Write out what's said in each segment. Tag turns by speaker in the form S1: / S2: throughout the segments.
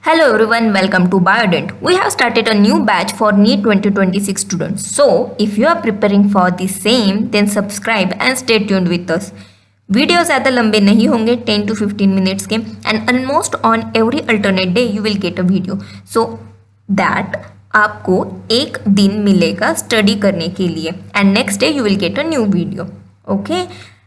S1: Hello everyone, welcome to Biodent. We have started a new batch for NEET 2026 students. So, if you are preparing for the same, then subscribe and stay tuned with us. Video ज़्यादा लंबे नहीं होंगे 10 to 15 minutes के and almost on every alternate day you will get a video so that आपको एक दिन मिलेगा study करने के लिए and next day you will get a new video okay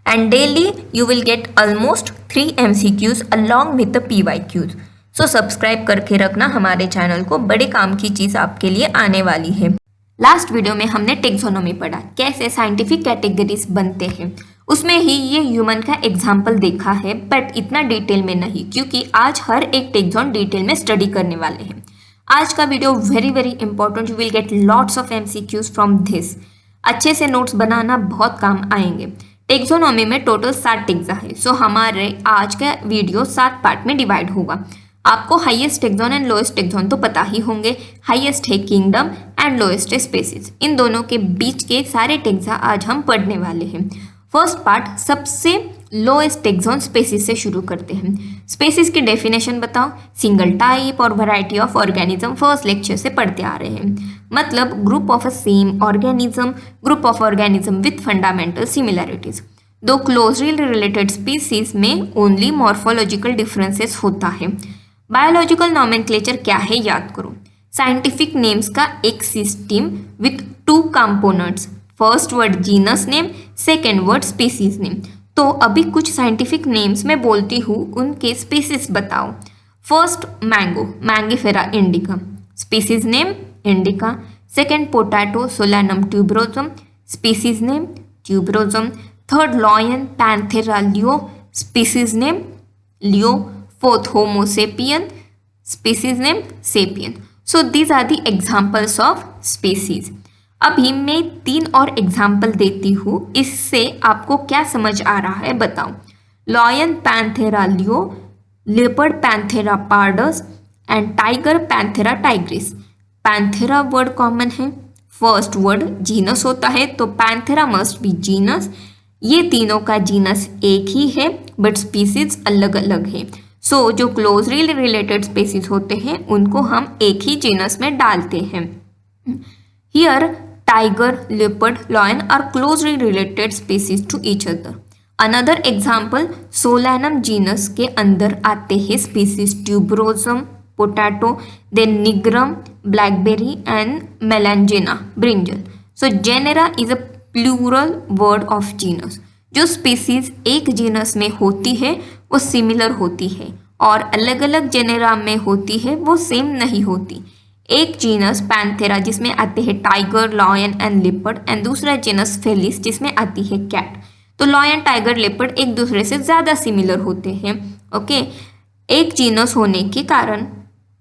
S1: and daily you will get almost 3 MCQs along with the PYQs. So subscribe करके रखना हमारे चैनल को, बड़े काम की चीज़ आपके लिए आने वाली है. लास्ट वीडियो में हमने टेक्सोनोमी पढ़ा, कैसे साइंटिफिक कैटेगरीज बनते हैं. उसमें ही ये ह्यूमन का एग्जाम्पल देखा है, बट इतना डिटेल में नहीं, क्योंकि आज हर एक टेक्सोन डिटेल में स्टडी करने वाले हैं. आज का video very very important, you will get lots of MCQs from this. अच्छे से नोट्स बनाना बहुत काम आएंगे. टेक्सोनोमी में टोटल 7 टेक्सा है. सो हमारे आज का वीडियो 7 पार्ट में डिवाइड होगा. आपको highest taxon and lowest taxon तो पता ही होंगे. हाईएस्ट है किंगडम एंड लोएस्ट है स्पेसीज. इन दोनों के बीच के सारे टेक्सा आज हम पढ़ने वाले हैं. फर्स्ट पार्ट सबसे लोएस्ट टेक्सोन स्पेसीज से शुरू करते हैं. स्पेसीज की डेफिनेशन बताओ. सिंगल टाइप और variety of organism first lecture से पढ़ते आ रहे हैं. मतलब group of a same organism, group of organism with fundamental similarities. दो क्लोजली रिलेटेड स्पीसीज में ओनली मॉर्फोलॉजिकल डिफरेंसेस होता है. बायोलॉजिकल नॉमेनक्लेचर क्या है याद करो. साइंटिफिक नेम्स का एक system with 2 components. First word genus name, second word species name. तो अभी कुछ साइंटिफिक नेम्स मैं बोलती हूँ, उनके स्पीसीज बताओ. First mango, Mangifera indica, species name indica. Second potato, Solanum tuberosum, species name tuberosum. Third lion, Panthera leo, species name leo. Fourth Homo sapien, species name sapien. So these are the examples of species. अभी मैं 3 और example देती हूँ, इससे आपको क्या समझ आ रहा है बताओ. Lion Panthera Leo, leopard Panthera pardus and tiger Panthera Tigris. Panthera word common है, फर्स्ट वर्ड जीनस होता है, तो पैंथेरा मस्ट बी जीनस. ये तीनों का जीनस एक ही है बट स्पीसीज अलग अलग है. सो जो क्लोजली रिलेटेड स्पीसीज होते हैं उनको हम एक ही जीनस में डालते हैं. Here tiger, leopard, lion are closely related species to each other. Another example, Solanum genus के अंदर आते हैं species tuberosum, potato, then nigrum, blackberry and melongena, brinjal. So genera is a plural word of genus. जो species एक genus में होती है वो सिमिलर होती है और अलग अलग जेनेरा में होती है वो सेम नहीं होती. एक जीनस पैंथेरा जिसमें आते हैं tiger, lion and leopard, and दूसरा जीनस फेलिस जिसमें आती है कैट. तो लॉयन, टाइगर, लेपर्ड एक दूसरे से ज़्यादा सिमिलर होते हैं. ओके, एक जीनस होने के कारण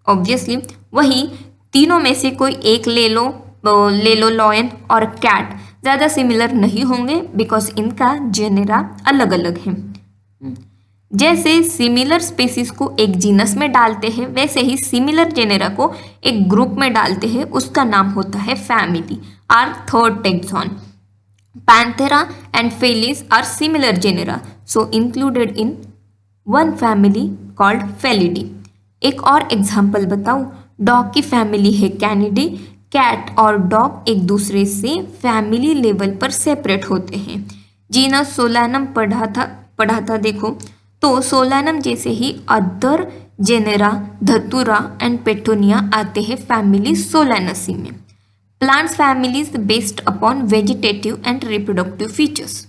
S1: ऑब्वियसली वही तीनों में से कोई एक ले लो लॉयन और कैट, ज़्यादा सिमिलर नहीं होंगे बिकॉज इनका जेनेरा अलग अलग है. जैसे सिमिलर स्पीसीज को एक जीनस में डालते हैं, वैसे ही सिमिलर जेनेरा को एक ग्रुप में डालते हैं, उसका नाम होता है family. Are third taxon. Panthera and Felis are similar genera, so included in one family called Felidae. एक और एग्जाम्पल बताऊं. डॉग की फैमिली है कैनिडी. कैट और डॉग एक दूसरे से फैमिली लेवल पर सेपरेट होते हैं. जीनस सोलैनम पढ़ा था देखो. तो सोलैनम जैसे ही other genera Datura and Petunia आते हैं फैमिली सोलैनेसी में. Plants families based upon vegetative and reproductive features.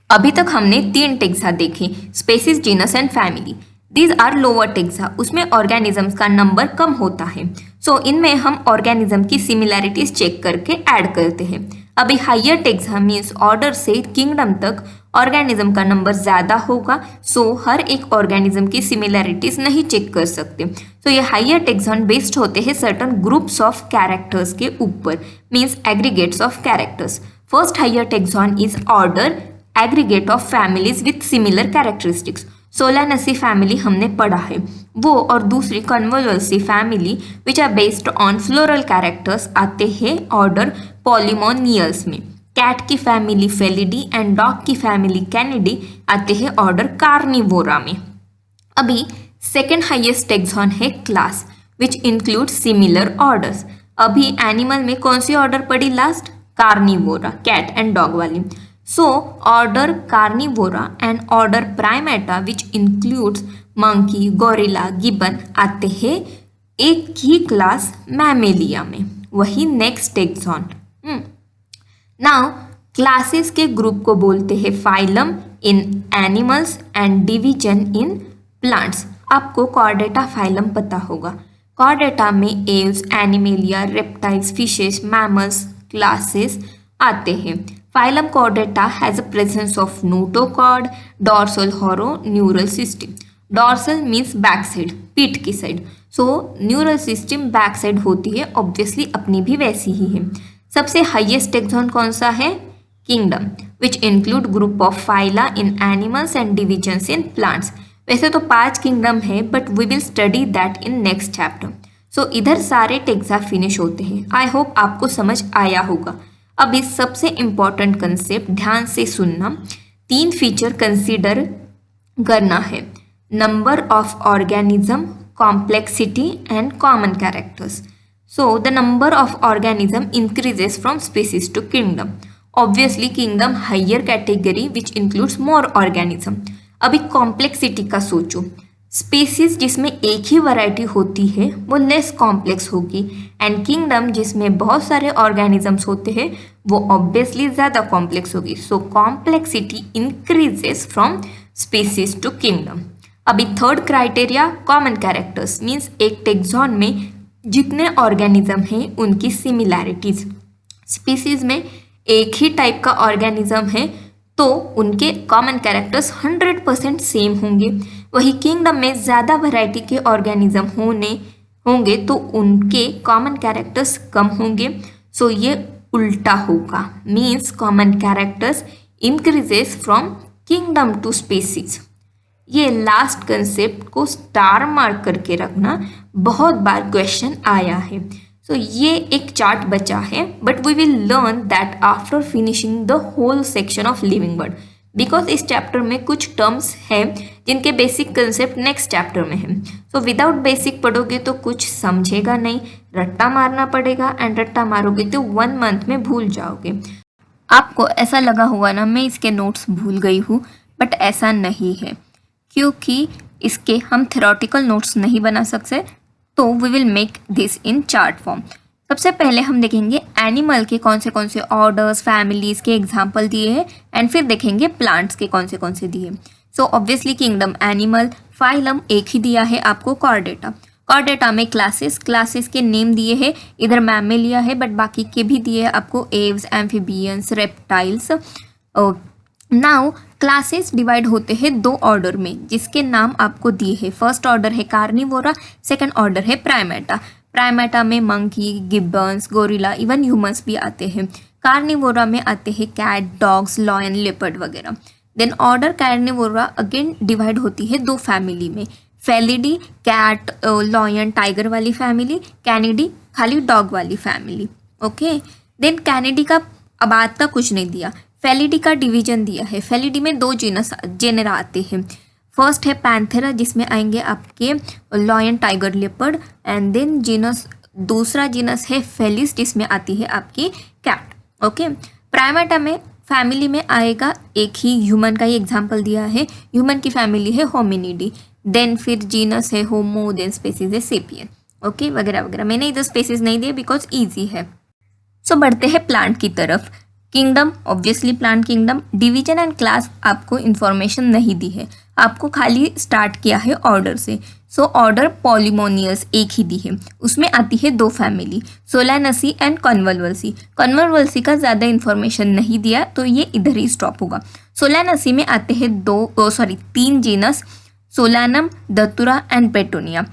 S1: अभी तक हमने 3 टेक्सा देखे, species, genus and family. These are lower taxa, उसमें ऑर्गेनिजम्स का नंबर कम होता है. सो इनमें हम ऑर्गेनिज्म की सिमिलैरिटीज चेक करके ऐड करते हैं. अभी हायर टेक्सा मीन्स ऑर्डर से किंगडम तक ऑर्गेनिज्म का नंबर ज़्यादा होगा. सो हर एक ऑर्गेनिज्म की सिमिलैरिटीज नहीं चेक कर सकते. सो ये हायर टेक्सॉन बेस्ड होते हैं सर्टन ग्रुप्स ऑफ कैरेक्टर्स के ऊपर, means aggregates of characters. First higher taxon is order aggregate of families with similar characteristics. Solanaceae family हमने पढ़ा है वो, और दूसरी Convolvulaceae family which are based on floral characters आते हैं ऑर्डर पॉलीमोनियल्स में. कैट की फैमिली फेलिडी एंड डॉग की फैमिली कैनिडी आते हैं ऑर्डर कार्निवोरा में. अभी सेकेंड हाईएस्ट टेक्सॉन है class. Which include similar orders. अभी एनिमल में कौन सी ऑर्डर पड़ी last? Carnivora, cat and dog वाली। So order Carnivora and order Primata which includes monkey, gorilla, gibbon आते हैं एक ही क्लास मैमेलिया में, वही नेक्स्ट टेक्सॉन। नाउ क्लासेस के ग्रुप को बोलते हैं phylum in animals and division in plants. आपको कॉर्डेटा फाइलम पता होगा। कॉर्डेटा में Aves, Animalia, reptiles, fishes, mammals classes आते हैं। Phylum Chordata has a presence of notochord, dorsal hollow neural system. Dorsal means back side, पीठ की side. सो neural system back side होती है, ऑब्वियसली अपनी भी वैसी ही है। सबसे हाईएस्ट टेक्सॉन कौन सा है? Kingdom, which include group of phyla in animals and divisions in plants. वैसे तो 5 किंगडम है, but we will study that in next chapter. So इधर सारे टेक्सा फिनिश होते हैं। आई होप आपको समझ आया होगा। अब इस सबसे इम्पॉर्टेंट कंसेप्ट ध्यान से सुनना। 3 फीचर कंसीडर करना है: number of organism, complexity and common characters. So the number of organism increases from species to kingdom. Obviously kingdom higher category which includes more organism. अभी कॉम्प्लेक्सिटी का सोचो। स्पीसीज जिसमें एक ही वैरायटी होती है वो लेस कॉम्प्लेक्स होगी, एंड किंगडम जिसमें बहुत सारे ऑर्गेनिजम्स होते हैं वो ऑब्वियसली ज़्यादा कॉम्प्लेक्स होगी। So complexity increases from species to kingdom. अभी third criteria common characters, means एक टेक्सॉन में जितने ऑर्गेनिज्म हैं उनकी सिमिलैरिटीज। स्पीसीज में एक ही टाइप का ऑर्गेनिज्म है तो उनके कॉमन कैरेक्टर्स 100% सेम होंगे। वही किंगडम में ज़्यादा वैरायटी के ऑर्गेनिज्म होंगे तो उनके कॉमन कैरेक्टर्स कम होंगे। सो ये उल्टा होगा, means common characters increases from kingdom to species. ये लास्ट कंसेप्ट को स्टार मार्क करके रखना, बहुत बार क्वेश्चन आया है। सो ये एक चार्ट बचा है, but we will learn that after finishing the whole section of living word, because इस चैप्टर में कुछ टर्म्स हैं जिनके बेसिक कंसेप्ट नेक्स्ट चैप्टर में है। सो विदाउट बेसिक पढ़ोगे तो कुछ समझेगा नहीं, रट्टा मारना पड़ेगा, एंड रट्टा मारोगे तो 1 मंथ में भूल जाओगे। आपको ऐसा लगा होगा ना मैं इसके नोट्स भूल गई हूँ, बट ऐसा नहीं है, क्योंकि इसके हम थ्योरेटिकल नोट्स नहीं बना सकते, तो we will make this in chart form. सबसे पहले हम देखेंगे एनिमल के कौन से ऑर्डर्स, फैमिलीज के एग्जाम्पल दिए हैं, एंड फिर देखेंगे प्लांट्स के कौन से दिए। So obviously kingdom animal, phylum एक ही दिया है आपको कॉर्डेटा। कॉर्डेटा में क्लासेस के नेम दिए हैं, इधर मैमेलिया है बट बाकी के भी दिए हैं आपको, Aves, amphibians, reptiles. Now classes divide होते हैं 2 ऑर्डर में, जिसके नाम आपको दिए हैं। फर्स्ट ऑर्डर है कार्निवोरा, सेकंड ऑर्डर है प्राइमेटा। प्राइमेटा में monkey, gibbons, gorilla, even humans भी आते हैं। कार्निवोरा में आते हैं कैट, डॉग्स, लॉयन, लेपर्ड वगैरह। Then order Carnivora again divide होती है 2 फैमिली में, फेलिडी कैट, लॉयन, टाइगर वाली फैमिली, कैनिडी खाली डॉग वाली फैमिली। ओके, देन कैनिडी का अब आज तक कुछ नहीं दिया। फेलिडी का डिवीजन दिया है। फेलिडी में 2 जेनरा आते हैं। फर्स्ट है पैंथेरा, जिसमें आएंगे आपके lion, tiger, leopard, and then दूसरा जीनस है फेलिस, जिसमें आती है आपकी कैट। ओके, प्राइमेटा में फैमिली में आएगा एक ही ह्यूमन का ही एग्जाम्पल दिया है। ह्यूमन की फैमिली है होमिनिडी, देन फिर जीनस है होमो, देन स्पेसीज है सेपियन। ओके, वगैरह वगैरह। मैंने इधर स्पेसीज नहीं दिए बिकॉज ईजी है। सो बढ़ते हैं प्लांट की तरफ। Kingdom, obviously plant kingdom. Division and class आपको इन्फॉर्मेशन नहीं दी है, आपको खाली स्टार्ट किया है ऑर्डर से। सो ऑर्डर पॉलीमोनियस एक ही दी है, उसमें आती है 2 फैमिली, सोलानसी एंड कॉन्वल्वल्सी। कॉन्वल्वल्सी का ज़्यादा इन्फॉर्मेशन नहीं दिया तो ये इधर ही स्टॉप होगा। सोलानसी में आते हैं 3 genus, Solanum, Datura and Petunia.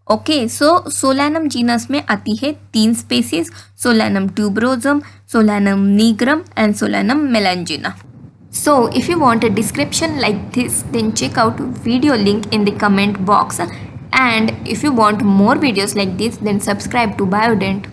S1: Okay, so Solanum genus में आती है 3 species, Solanum tuberosum, Solanum nigrum and Solanum melongena. So if you want a description like this, then check out video link in the comment box, and if you want more videos like this, then subscribe to Biodent.